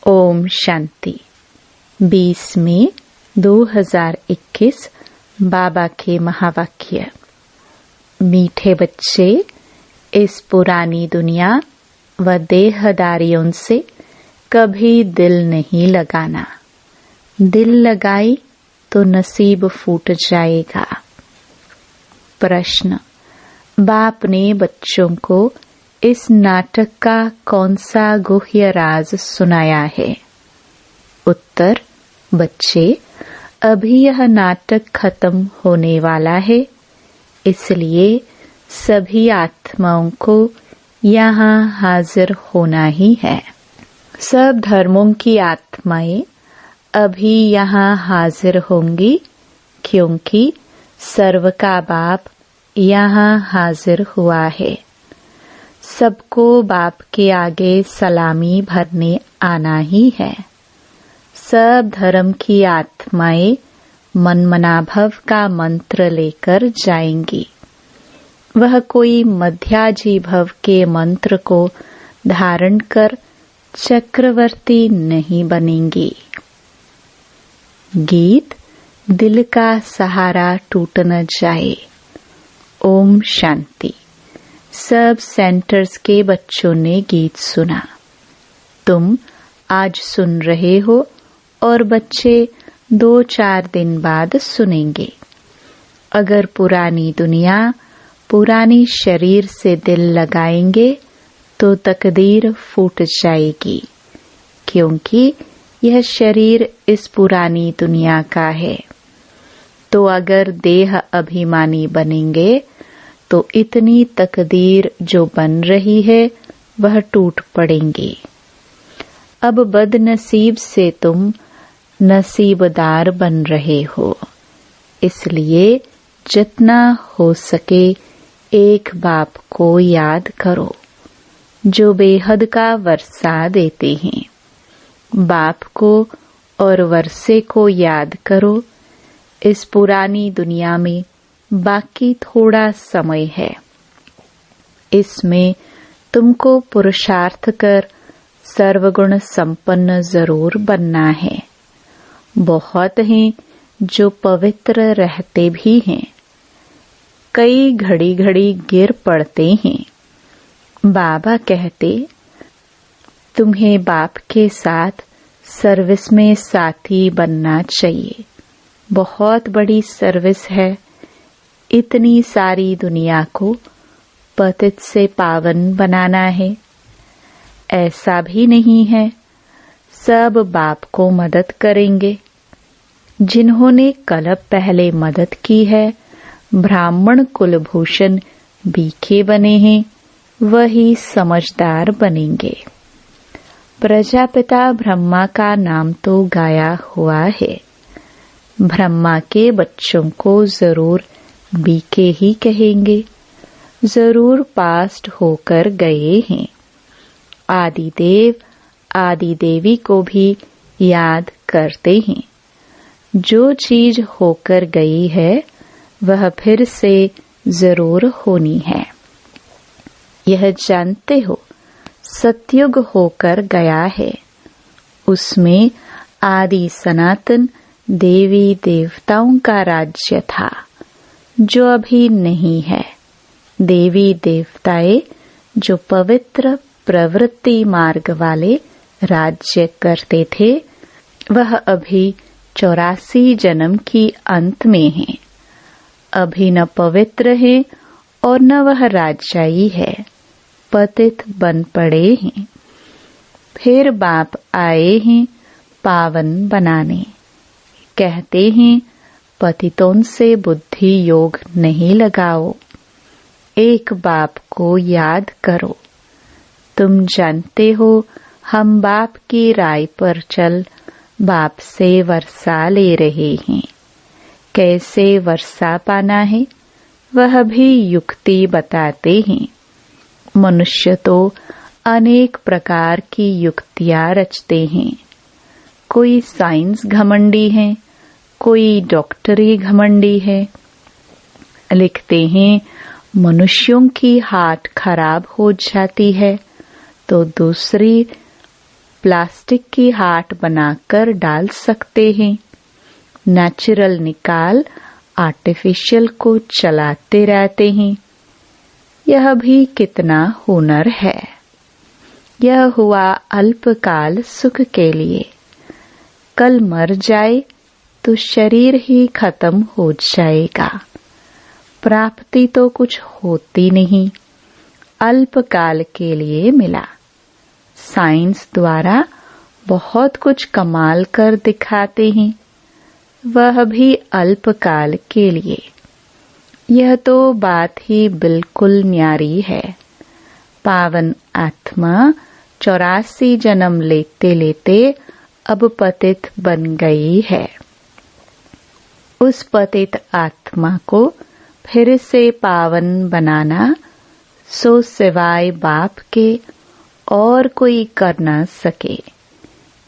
ओम शांति। 20 मई 2021 बाबा के महावाक्य। मीठे बच्चे, इस पुरानी दुनिया व देहदारियों से कभी दिल नहीं लगाना। दिल लगाई तो नसीब फूट जाएगा। प्रश्न: बाप ने बच्चों को इस नाटक का कौन सा गुह्य राज सुनाया है? उत्तर: बच्चे, अभी यह नाटक खत्म होने वाला है, इसलिए सभी आत्माओं को यहाँ हाजिर होना ही है। सब धर्मों की आत्माएं अभी यहाँ हाजिर होंगी, क्योंकि सर्व का बाप यहाँ हाजिर हुआ है। सबको बाप के आगे सलामी भरने आना ही है। सब धर्म की आत्माएं मनमनाभव का मंत्र लेकर जाएंगी। वह कोई मध्याजी भव के मंत्र को धारण कर चक्रवर्ती नहीं बनेंगी। गीत: दिल का सहारा टूट न जाए। ओम शांति। सब सेंटर्स के बच्चों ने गीत सुना। तुम आज सुन रहे हो और बच्चे 2-4 दिन बाद सुनेंगे। अगर पुरानी दुनिया पुरानी शरीर से दिल लगाएंगे तो तकदीर फूट जाएगी, क्योंकि यह शरीर इस पुरानी दुनिया का है। तो अगर देह अभिमानी बनेंगे तो इतनी तकदीर जो बन रही है वह टूट पड़ेंगी। अब बदनसीब से तुम नसीबदार बन रहे हो, इसलिए जितना हो सके एक बाप को याद करो जो बेहद का वर्षा देते हैं। बाप को और वर्षे को याद करो। इस पुरानी दुनिया में बाकी थोड़ा समय है। इसमें तुमको पुरुषार्थ कर सर्वगुण संपन्न जरूर बनना है। बहुत हैं जो पवित्र रहते भी हैं, कई घड़ी घड़ी गिर पड़ते हैं। बाबा कहते, तुम्हें बाप के साथ सर्विस में साथी बनना चाहिए। बहुत बड़ी सर्विस है। इतनी सारी दुनिया को पतित से पावन बनाना है। ऐसा भी नहीं है सब बाप को मदद करेंगे। जिन्होंने कल्प पहले मदद की है, ब्राह्मण कुलभूषण बीखे बने हैं, वही समझदार बनेंगे। प्रजापिता ब्रह्मा का नाम तो गाया हुआ है। ब्रह्मा के बच्चों को जरूर बीके ही कहेंगे, जरूर पास्ट होकर गए हैं। आदिदेव आदि देवी को भी याद करते हैं। जो चीज होकर गई है वह फिर से जरूर होनी है। यह जानते हो सतयुग होकर गया है, उसमें आदि सनातन देवी देवताओं का राज्य था, जो अभी नहीं है। देवी देवताएं जो पवित्र प्रवृत्ति मार्ग वाले राज्य करते थे, वह अभी 84 जन्म की अंत में हैं। अभी न पवित्र है और न वह राजाई है, पतित बन पड़े हैं। फिर बाप आए हैं पावन बनाने। कहते हैं, पतितों से बुद्धि योग नहीं लगाओ, एक बाप को याद करो। तुम जानते हो हम बाप की राय पर चल बाप से वर्षा ले रहे हैं। कैसे वर्षा पाना है वह भी युक्ति बताते हैं। मनुष्य तो अनेक प्रकार की युक्तियां रचते हैं। कोई साइंस घमंडी है, कोई डॉक्टरी घमंडी है। लिखते हैं, मनुष्यों की हार्ट खराब हो जाती है तो दूसरी प्लास्टिक की हाट बनाकर डाल सकते हैं। नेचुरल निकाल आर्टिफिशियल को चलाते रहते हैं। यह भी कितना हुनर है। यह हुआ अल्पकाल सुख के लिए। कल मर जाए तो शरीर ही खत्म हो जाएगा। प्राप्ति तो कुछ होती नहीं, अल्पकाल के लिए मिला। साइंस द्वारा बहुत कुछ कमाल कर दिखाते हैं, वह भी अल्पकाल के लिए। यह तो बात ही बिल्कुल न्यारी है। पावन आत्मा 84 जन्म लेते लेते अब पतित बन गई है। उस पतित आत्मा को फिर से पावन बनाना सो सिवाय बाप के और कोई कर न सके।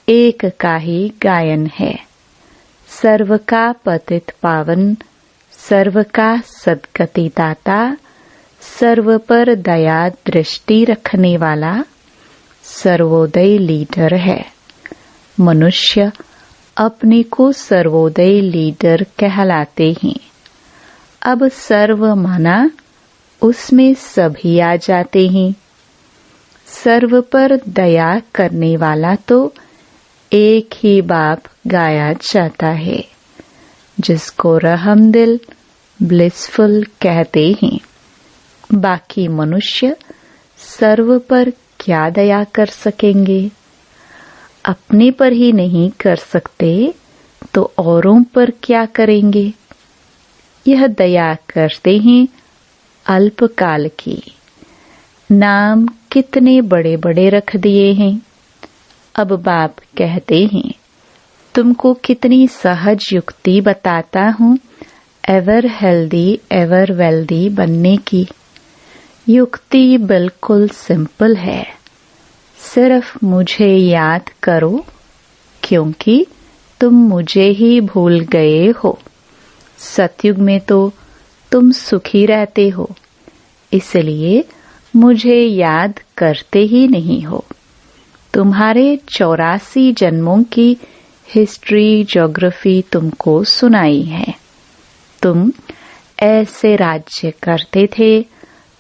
एक का ही गायन है। सर्व का पतित पावन, सर्व का सद्गति दाता, सर्व पर दया दृष्टि रखने वाला सर्वोदय लीडर है। मनुष्य अपने को सर्वोदय लीडर कहलाते हैं। अब सर्व माना उसमें सभी आ जाते हैं। सर्व पर दया करने वाला तो एक ही बाप गाया जाता है, जिसको रहमदिल ब्लिसफुल कहते हैं। बाकी मनुष्य सर्व पर क्या दया कर सकेंगे? अपने पर ही नहीं कर सकते तो औरों पर क्या करेंगे? यह दया करते हैं अल्पकाल की। नाम कितने बड़े बड़े रख दिए हैं। अब बाप कहते हैं, तुमको कितनी सहज युक्ति बताता हूँ एवर हेल्दी एवर वेल्दी बनने की। युक्ति बिल्कुल सिंपल है। सिर्फ मुझे याद करो, क्योंकि तुम मुझे ही भूल गए हो। सतयुग में तो तुम सुखी रहते हो, इसलिए मुझे याद करते ही नहीं हो। तुम्हारे 84 जन्मों की हिस्ट्री ज्योग्राफी तुमको सुनाई है। तुम ऐसे राज्य करते थे,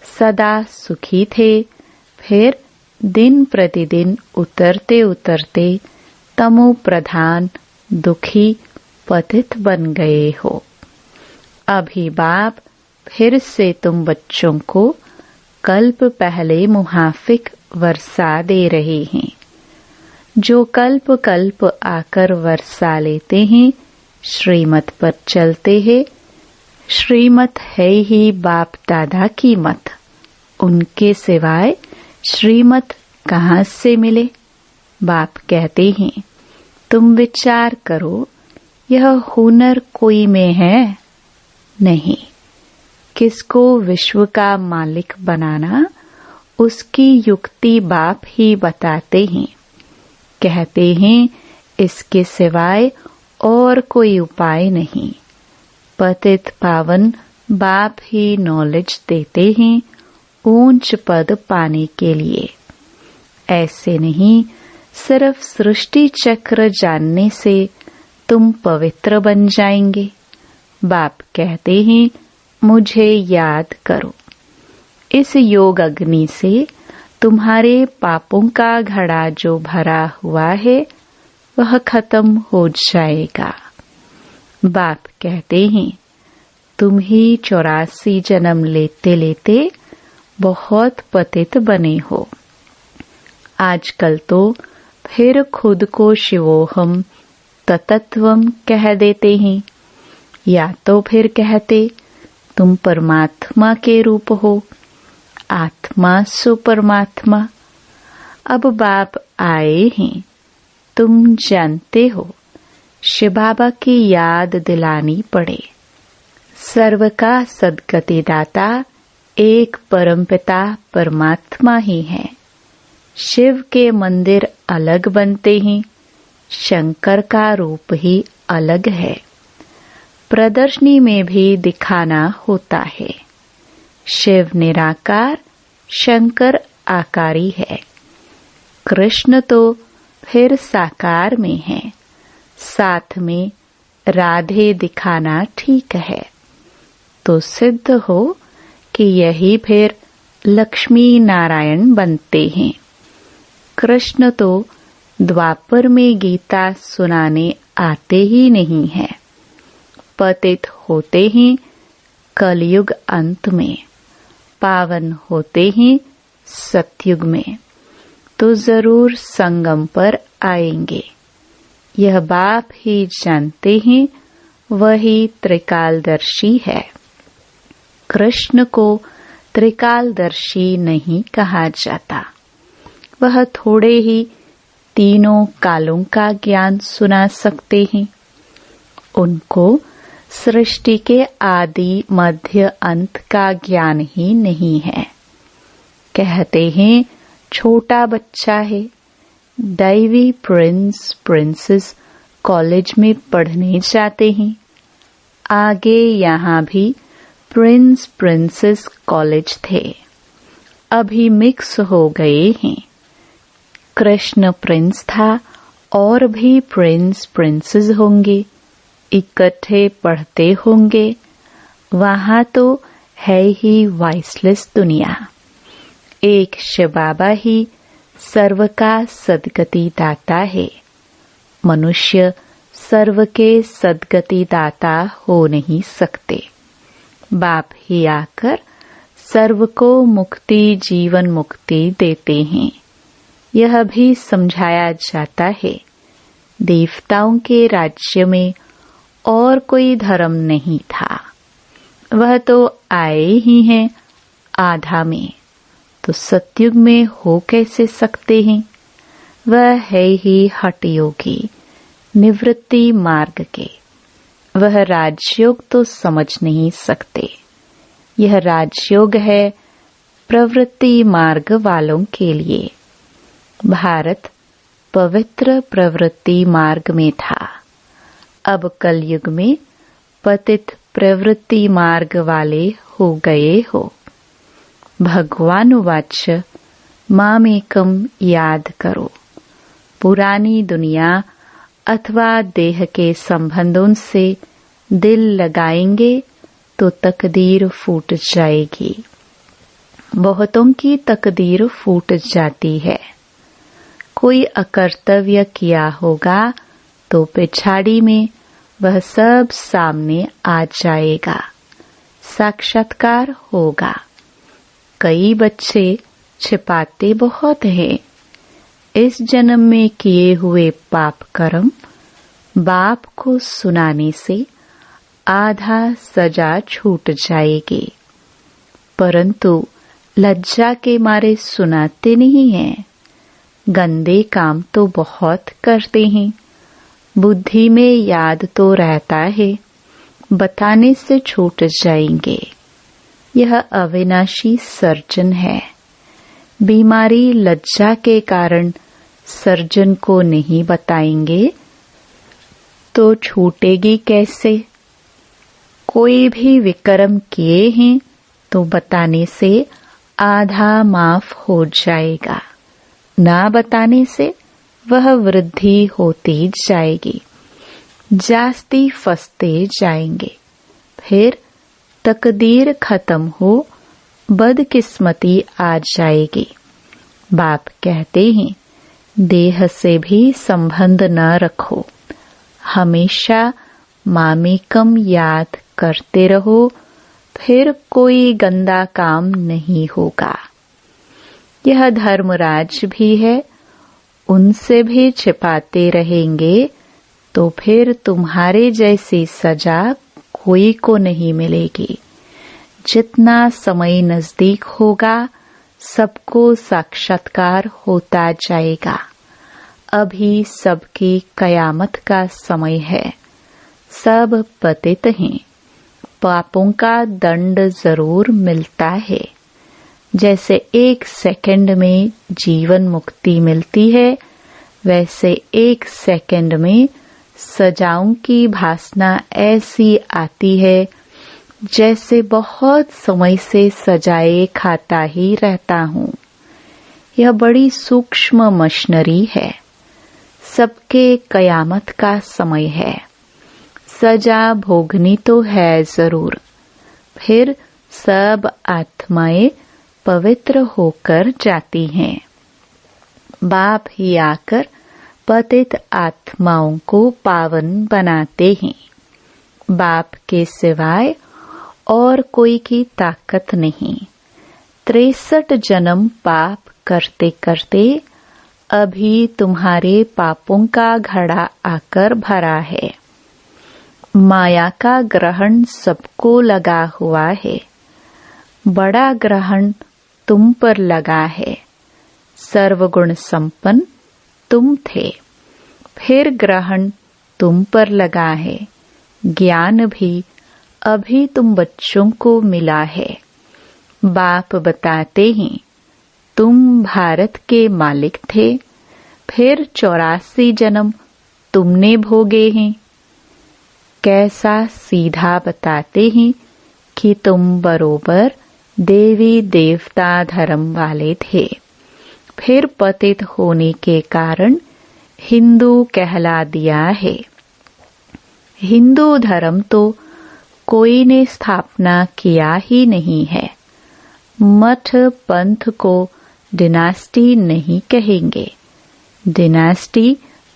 सदा सुखी थे, फिर दिन प्रतिदिन उतरते उतरते तमो प्रधान दुखी पतित बन गए हो। अभी बाप फिर से तुम बच्चों को कल्प पहले मुहाफिक वर्षा दे रहे हैं। जो कल्प कल्प आकर वर्षा लेते हैं, श्रीमत पर चलते हैं। श्रीमत है ही बाप दादा की मत। उनके सिवाय श्रीमत कहाँ से मिले? बाप कहते हैं, तुम विचार करो, यह हुनर कोई में है नहीं। किसको विश्व का मालिक बनाना, उसकी युक्ति बाप ही बताते हैं। कहते हैं, इसके सिवाय और कोई उपाय नहीं। पतित पावन बाप ही नॉलेज देते हैं ऊंच पद पाने के लिए। ऐसे नहीं सिर्फ सृष्टि चक्र जानने से तुम पवित्र बन जाएंगे। बाप कहते हैं, मुझे याद करो। इस योग अग्नि से तुम्हारे पापों का घड़ा जो भरा हुआ है वह खत्म हो जाएगा। बाप कहते हैं, तुम ही 84 जन्म लेते लेते बहुत पतित बने हो। आजकल तो फिर खुद को शिवोहम ततत्वम कह देते हैं, या तो फिर कहते तुम परमात्मा के रूप हो, आत्मा सो परमात्मा। अब बाप आए हैं, तुम जानते हो, शिव बाबा की याद दिलानी पड़े। सर्व का सद्गति दाता एक परमपिता परमात्मा ही है। शिव के मंदिर अलग बनते हैं, शंकर का रूप ही अलग है। प्रदर्शनी में भी दिखाना होता है। शिव निराकार, शंकर आकारी है। कृष्ण तो फिर साकार में है, साथ में राधे दिखाना ठीक है, तो सिद्ध हो कि यही फिर लक्ष्मी नारायण बनते हैं। कृष्ण तो द्वापर में गीता सुनाने आते ही नहीं है, पतित होते ही कलयुग अंत में, पावन होते ही सतयुग में, तो जरूर संगम पर आएंगे। यह बाप ही जानते हैं, वही त्रिकालदर्शी है। कृष्ण को त्रिकालदर्शी नहीं कहा जाता, वह थोड़े ही तीनों कालों का ज्ञान सुना सकते हैं। उनको सृष्टि के आदि मध्य अंत का ज्ञान ही नहीं है। कहते हैं छोटा बच्चा है, दैवी प्रिंस प्रिंसेस कॉलेज में पढ़ने जाते हैं। आगे यहाँ भी प्रिंस प्रिंसेस कॉलेज थे, अभी मिक्स हो गए हैं। कृष्ण प्रिंस था और भी प्रिंस प्रिंसेस होंगे, इकट्ठे पढ़ते होंगे। वहाँ तो है ही वाइसलेस दुनिया। एक शिव बाबा ही सर्व का सद्गति दाता है। मनुष्य सर्व के सद्गति दाता हो नहीं सकते। बाप ही आकर सर्व को मुक्ति जीवन मुक्ति देते हैं। यह भी समझाया जाता है देवताओं के राज्य में और कोई धर्म नहीं था, वह तो आए ही हैं आधा में, तो सतयुग में हो कैसे सकते हैं। वह है ही हठ योगी निवृत्ति मार्ग के, वह राजयोग तो समझ नहीं सकते। यह राजयोग है प्रवृत्ति मार्ग वालों के लिए। भारत पवित्र प्रवृत्ति मार्ग में था, अब कलयुग में पतित प्रवृत्ति मार्ग वाले हो गए हो। भगवान वाच्य मामेकम याद करो। पुरानी दुनिया अथवा देह के संबंधों से दिल लगाएंगे तो तकदीर फूट जाएगी। बहुतों की तकदीर फूट जाती है। कोई अकर्तव्य किया होगा तो पिछाड़ी में वह सब सामने आ जाएगा, साक्षात्कार होगा। कई बच्चे छिपाते बहुत हैं। इस जन्म में किए हुए पाप कर्म बाप को सुनाने से आधा सजा छूट जाएगी, परंतु लज्जा के मारे सुनाते नहीं हैं। गंदे काम तो बहुत करते हैं, बुद्धि में याद तो रहता है, बताने से छूट जाएंगे। यह अविनाशी सर्जन है। बीमारी लज्जा के कारण सर्जन को नहीं बताएंगे तो छूटेगी कैसे। कोई भी विक्रम किए हैं तो बताने से आधा माफ हो जाएगा, ना बताने से वह वृद्धि होती जाएगी, जास्ती फंसते जाएंगे। फिर तकदीर खत्म हो बदकिस्मती आ जाएगी। बाप कहते हैं देह से भी संबंध न रखो, हमेशा मामेकम याद करते रहो, फिर कोई गंदा काम नहीं होगा। यह धर्मराज भी है, उनसे भी छिपाते रहेंगे तो फिर तुम्हारे जैसी सजा कोई को नहीं मिलेगी। जितना समय नजदीक होगा सबको साक्षात्कार होता जाएगा। अभी सबकी कयामत का समय है, सब पतित हैं। पापों का दंड जरूर मिलता है। जैसे 1 सेकंड में जीवन मुक्ति मिलती है, वैसे 1 सेकंड में सजाओं की भासना ऐसी आती है जैसे बहुत समय से सजाए खाता ही रहता हूँ। यह बड़ी सूक्ष्म मशीनरी है। सबके कयामत का समय है। सजा भोगनी तो है जरूर, फिर सब आत्माएं पवित्र होकर जाती हैं। बाप ही आकर पतित आत्माओं को पावन बनाते हैं। बाप के सिवाय और कोई की ताकत नहीं। 63 जन्म पाप करते करते अभी तुम्हारे पापों का घड़ा आकर भरा है। माया का ग्रहण सबको लगा हुआ है। बड़ा ग्रहण तुम पर लगा है। सर्वगुण संपन्न तुम थे, फिर ग्रहण तुम पर लगा है। ज्ञान भी अभी तुम बच्चों को मिला है। बाप बताते हैं तुम भारत के मालिक थे, फिर 84 जन्म तुमने भोगे हैं। कैसा सीधा बताते हैं कि तुम बरोबर देवी देवता धर्म वाले थे, फिर पतित होने के कारण हिंदू कहला दिया है। हिंदू धर्म तो कोई ने स्थापना किया ही नहीं है। मठ पंथ को डिनास्टी नहीं कहेंगे। डिनास्टी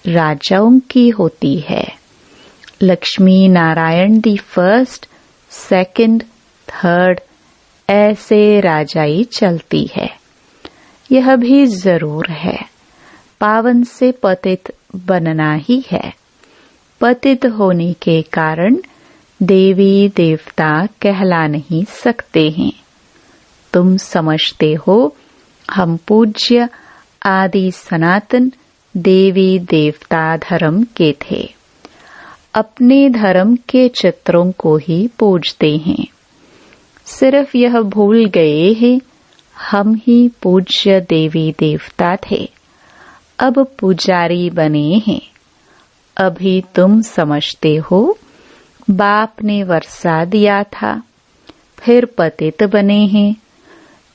राजाओं की होती है। Lakshmi Narayan the first, second, third ऐसे राजाई चलती है। यह भी जरूर है, पावन से पतित बनना ही है। पतित होने के कारण देवी देवता कहला नहीं सकते हैं। तुम समझते हो हम पूज्य आदि सनातन देवी देवता धर्म के थे। अपने धर्म के चित्रों को ही पूजते हैं। सिर्फ यह भूल गए हैं हम ही पूज्य देवी देवता थे, अब पुजारी बने हैं। अभी तुम समझते हो बाप ने वर्षा दिया था, फिर पतित बने हैं,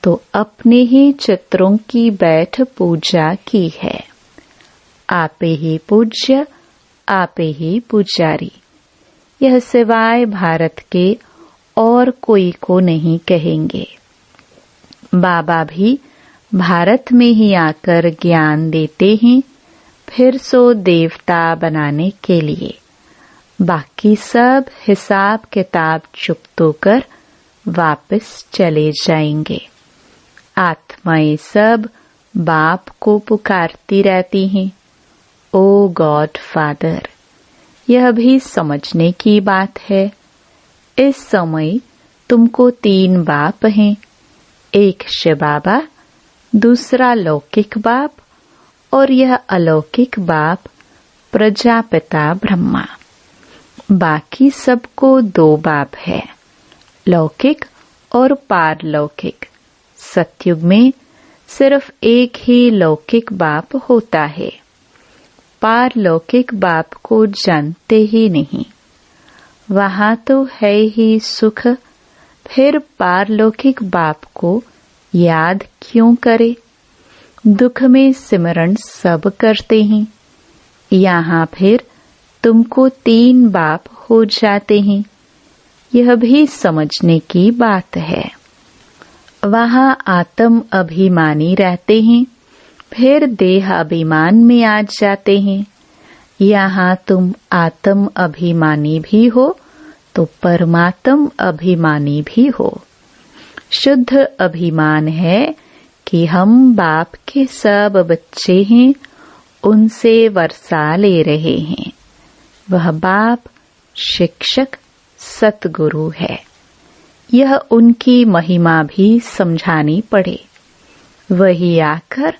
तो अपने ही चित्रों की बैठ पूजा की है। आपे ही पूज्य, आपे ही पुजारी। यह सिवाय भारत के और कोई को नहीं कहेंगे। बाबा भी भारत में ही आकर ज्ञान देते हैं, फिर सो देवता बनाने के लिए। बाकी सब हिसाब किताब चुप्त होकर वापस चले जाएंगे। आत्माएं सब बाप को पुकारती रहती हैं, ओ गॉड फादर। यह भी समझने की बात है। इस समय तुमको 3 बाप हैं, एक शिव बाबा, दूसरा लौकिक बाप और यह अलौकिक बाप प्रजापिता ब्रह्मा। बाकी सबको 2 बाप है, लौकिक और पारलौकिक। सतयुग में सिर्फ एक ही लौकिक बाप होता है। पारलौकिक बाप को जानते ही नहीं। वहाँ तो है ही सुख, फिर पारलौकिक बाप को याद क्यों करे। दुख में सिमरण सब करते हैं। यहाँ फिर तुमको 3 बाप हो जाते हैं। यह भी समझने की बात है। वहाँ आत्म अभिमानी रहते हैं, फिर देह अभिमान में आ जाते हैं। यहाँ तुम आत्म अभिमानी भी हो तो परमात्म अभिमानी भी हो। शुद्ध अभिमान है कि हम बाप के सब बच्चे हैं, उनसे वर्षा ले रहे हैं। वह बाप शिक्षक सतगुरु है। यह उनकी महिमा भी समझानी पड़े। वही आकर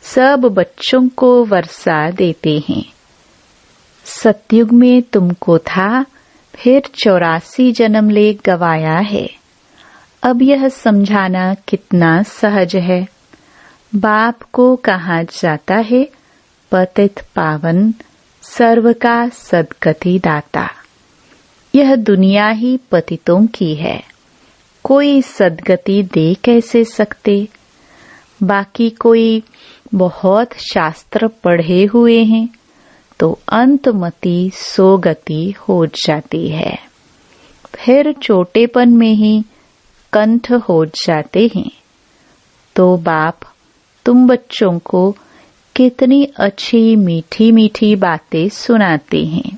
सब बच्चों को वर्षा देते हैं। सतयुग में तुमको था, फिर 84 जन्म ले गवाया है। अब यह समझाना कितना सहज है। बाप को कहा जाता है पतित पावन, सर्व का सद्गति दाता। यह दुनिया ही पतितों की है, कोई सद्गति दे कैसे सकते। बाकी कोई बहुत शास्त्र पढ़े हुए हैं, तो अंतमति सोगति हो जाती है। फिर छोटेपन में ही कंठ हो जाते हैं। तो बाप तुम बच्चों को कितनी अच्छी मीठी मीठी बातें सुनाते हैं।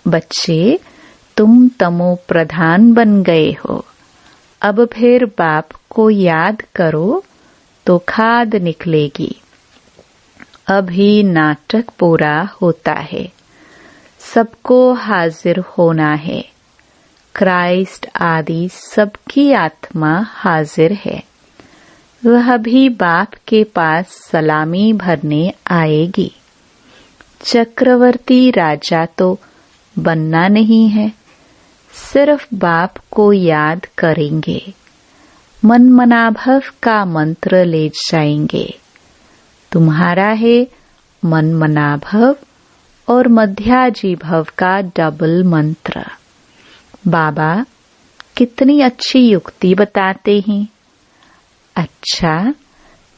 बच्चे, तुम तमो प्रधान बन गए हो। अब फिर बाप को याद करो तो खाद निकलेगी। अभी नाटक पूरा होता है। सबको हाजिर होना है। क्राइस्ट आदि सबकी आत्मा हाजिर है। वह भी बाप के पास सलामी भरने आएगी। चक्रवर्ती राजा तो बनना नहीं है, सिर्फ बाप को याद करेंगे। मनमनाभव का मंत्र ले जाएंगे। तुम्हारा है मनमनाभव और मध्याजीभव का डबल मंत्र। बाबा कितनी अच्छी युक्ति बताते हैं। अच्छा,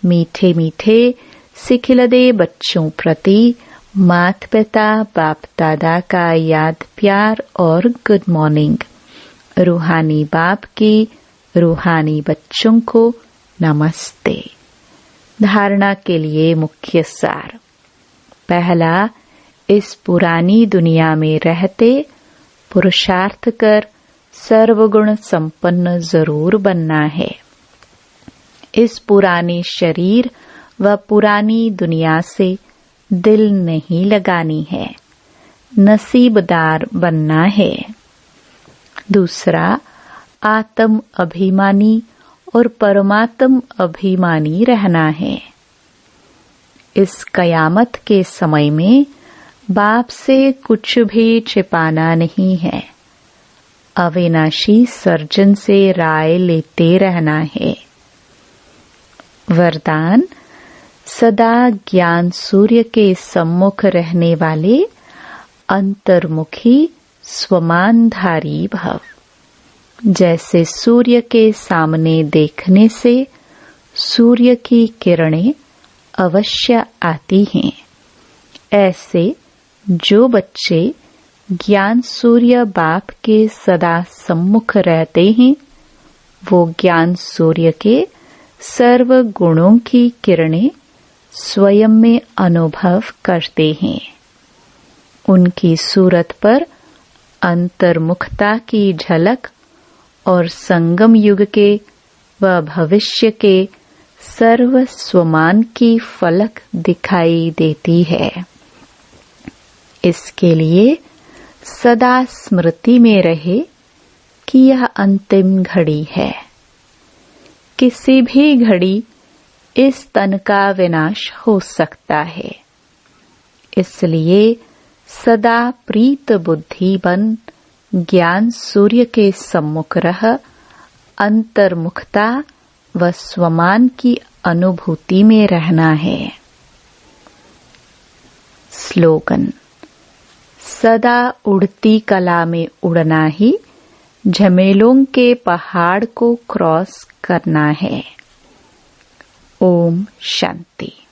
मीठे मीठे सिखिलदे बच्चों प्रति माता पिता बाप दादा का याद प्यार और गुड मॉर्निंग। रूहानी बाप की रूहानी बच्चों को नमस्ते। धारणा के लिए मुख्य सार। पहला, इस पुरानी दुनिया में रहते पुरुषार्थ कर सर्वगुण संपन्न जरूर बनना है। इस पुराने शरीर व पुरानी दुनिया से दिल नहीं लगानी है, नसीबदार बनना है। दूसरा, आत्म अभिमानी और परमात्म अभिमानी रहना है। इस कयामत के समय में बाप से कुछ भी छिपाना नहीं है। अविनाशी सर्जन से राय लेते रहना है। वरदान, सदा ज्ञान सूर्य के सम्मुख रहने वाले अंतर्मुखी स्वमानधारी भव। जैसे सूर्य के सामने देखने से सूर्य की किरणें अवश्य आती हैं, ऐसे जो बच्चे ज्ञान सूर्य बाप के सदा सम्मुख रहते हैं, वो ज्ञान सूर्य के सर्व गुणों की किरणें स्वयं में अनुभव करते हैं। उनकी सूरत पर अंतर्मुखता की झलक और संगम युग के व भविष्य के सर्व स्वमान की फलक दिखाई देती है। इसके लिए सदा स्मृति में रहे कि यह अंतिम घड़ी है। किसी भी घड़ी इस तन का विनाश हो सकता है। इसलिए सदा प्रीत बुद्धि बन ज्ञान सूर्य के सम्मुख रह अंतर्मुखता व स्वमान की अनुभूति में रहना है। स्लोगन, सदा उड़ती कला में उड़ना ही झमेलों के पहाड़ को क्रॉस करना है। ओम शांति।